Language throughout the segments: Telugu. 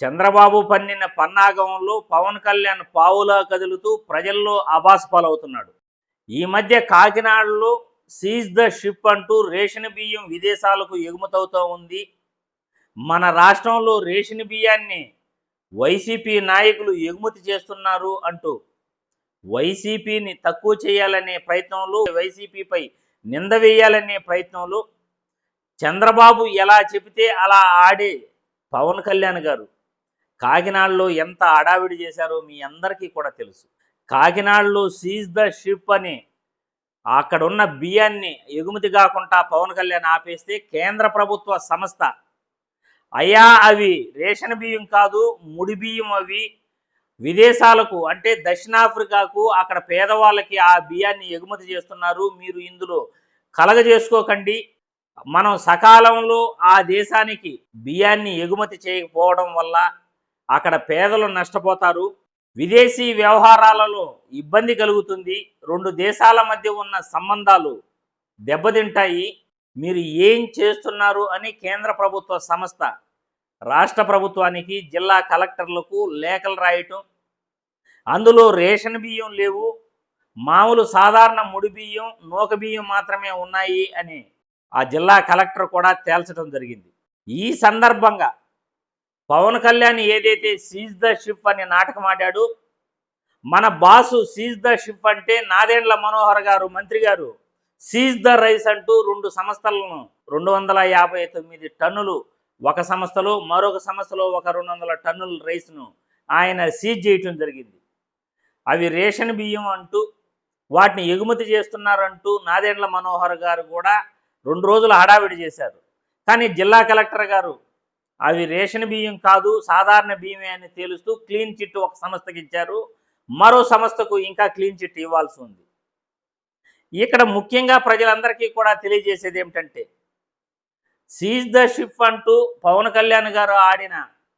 చంద్రబాబు పన్నిన పన్నాగంలో పవన్ కళ్యాణ్ పావులా కదులుతూ ప్రజల్లో అబాస్పాలవుతున్నాడు. ఈ మధ్య కాకినాడలో సీజ్ ద షిప్ అంటూ రేషన్ బియ్యం విదేశాలకు ఎగుమతవుతూ ఉంది. మన రాష్ట్రంలో రేషన్ బియ్యాన్ని వైసీపీ నాయకులు ఎగుమతి చేస్తున్నారు అంటూ వైసీపీని తక్కువ చేయాలనే ప్రయత్నంలో, వైసీపీపై నింద వేయాలనే ప్రయత్నంలో చంద్రబాబు ఎలా చెబితే అలా ఆడే పవన్ కళ్యాణ్ గారు కాకినాడలో ఎంత హడావిడి చేశారో మీ అందరికీ కూడా తెలుసు. కాకినాడలో సీజ్ ద షిప్ అని అక్కడున్న బియ్యాన్ని ఎగుమతి కాకుండా పవన్ కళ్యాణ్ ఆపేస్తే కేంద్ర ప్రభుత్వ సంస్థ అయ్యా అవి రేషన్ బియ్యం కాదు, ముడి బియ్యం, అవి విదేశాలకు అంటే దక్షిణాఫ్రికాకు అక్కడ పేదవాళ్ళకి ఆ బియ్యాన్ని ఎగుమతి చేస్తున్నారు, మీరు ఇందులో కలగజేసుకోకండి. మనం సకాలంలో ఆ దేశానికి బియ్యాన్ని ఎగుమతి చేయకపోవడం వల్ల అక్కడ పేదలు నష్టపోతారు, విదేశీ వ్యవహారాలలో ఇబ్బంది కలుగుతుంది, రెండు దేశాల మధ్య ఉన్న సంబంధాలు దెబ్బతింటాయి, మీరు ఏం చేస్తున్నారు అని కేంద్ర ప్రభుత్వ సంస్థ రాష్ట్ర ప్రభుత్వానికి, జిల్లా కలెక్టర్లకు లేఖలు రాయటం, అందులో రేషన్ బియ్యం లేవు, మామూలు సాధారణ ముడి బియ్యం, నూక బియ్యం మాత్రమే ఉన్నాయి అని ఆ జిల్లా కలెక్టర్ కూడా తేల్చడం జరిగింది. ఈ సందర్భంగా పవన్ కళ్యాణ్ ఏదైతే సీజ్ ద షిప్ అనే నాటకం ఆడాడు, మన బాసు సీజ్ ద షిప్ అంటే నాదెండ్ల మనోహర్ గారు మంత్రి గారు సీజ్ ద రైస్ అంటూ రెండు సంస్థలను 259 టన్నులు ఒక సంస్థలో, మరొక సంస్థలో ఒక 200 టన్నుల రైస్ను ఆయన సీజ్ చేయటం జరిగింది. అవి రేషన్ బియ్యం అంటూ వాటిని ఎగుమతి చేస్తున్నారంటూ నాదెండ్ల మనోహర్ గారు కూడా 2 రోజులు హడావిడి చేశారు. కానీ జిల్లా కలెక్టర్ గారు అవి రేషన్ బియ్యం కాదు, సాధారణ బియ్యమే అని తేలుస్తూ క్లీన్ చిట్ ఒక సంస్థకి ఇచ్చారు, మరో సంస్థకు ఇంకా క్లీన్ చిట్ ఇవ్వాల్సి ఉంది. ఇక్కడ ముఖ్యంగా ప్రజలందరికీ కూడా తెలియజేసేది ఏమిటంటే, సీజ్ ద షిప్ అంటూ పవన్ కళ్యాణ్ గారు ఆడిన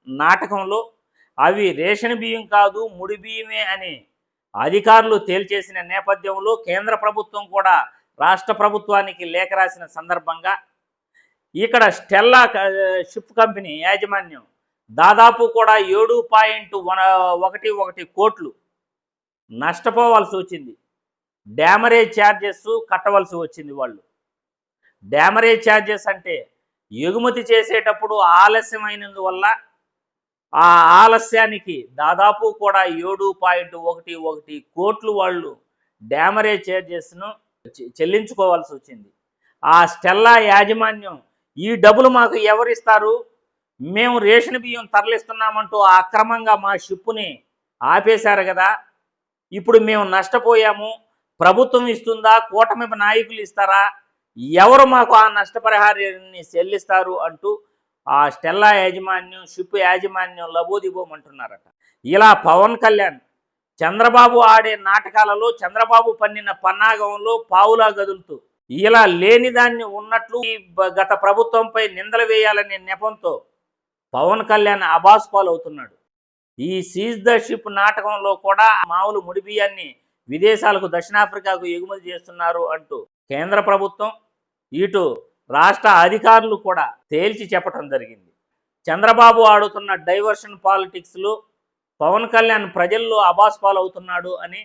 నాటకంలో అవి రేషన్ బియ్యం కాదు, ముడి బియ్యమే అని అధికారులు తేల్చేసిన నేపథ్యంలో కేంద్ర ప్రభుత్వం కూడా రాష్ట్ర ప్రభుత్వానికి లేఖ రాసిన సందర్భంగా ఇక్కడ స్టెల్లా షిప్ కంపెనీ యాజమాన్యం దాదాపు కూడా 7.11 కోట్లు నష్టపోవాల్సి వచ్చింది. డ్యామరేజ్ ఛార్జెస్ కట్టవలసి వచ్చింది. వాళ్ళు డ్యామరేజ్ ఛార్జెస్ అంటే ఎగుమతి చేసేటప్పుడు ఆలస్యమైనందువల్ల ఆ ఆలస్యానికి దాదాపు కూడా 7.11 కోట్లు వాళ్ళు డ్యామరేజ్ ఛార్జెస్ను చెల్లించుకోవాల్సి వచ్చింది. ఆ స్టెల్లా యాజమాన్యం ఈ డబ్బులు మాకు ఎవరిస్తారు, మేము రేషన్ బియ్యం తరలిస్తున్నామంటూ అక్రమంగా మా షిప్పుని ఆపేశారు కదా, ఇప్పుడు మేము నష్టపోయాము, ప్రభుత్వం ఇస్తుందా, కూటమి నాయకులు ఇస్తారా, ఎవరు మాకు ఆ నష్టపరిహారాన్ని చెల్లిస్తారు అంటూ ఆ స్టెల్లా యాజమాన్యం, షిప్ యాజమాన్యం లబోదిబోమంటున్నారట. ఇలా పవన్ కళ్యాణ్ చంద్రబాబు ఆడే నాటకాలలో, చంద్రబాబు పన్నిన పన్నాగంలో పావులా గదులుతూ ఇలా లేనిదాన్ని ఉన్నట్లు గత ప్రభుత్వంపై నిందలు వేయాలనే నెపంతో పవన్ కళ్యాణ్ అబాస్పాలవుతున్నాడు. ఈ సీజ్ ద షిప్ నాటకంలో కూడా మామూలు ముడి బియ్యాన్ని విదేశాలకు, దక్షిణాఫ్రికాకు ఎగుమతి చేస్తున్నారు అంటూ కేంద్ర ప్రభుత్వం, ఇటు రాష్ట్ర అధికారులు కూడా తేల్చి చెప్పడం జరిగింది. చంద్రబాబు ఆడుతున్న డైవర్షన్ పాలిటిక్స్లో పవన్ కళ్యాణ్ ప్రజల్లో అబాస్పాలవుతున్నాడు అని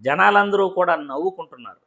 జనాలందరూ కూడా నవ్వుకుంటున్నారు.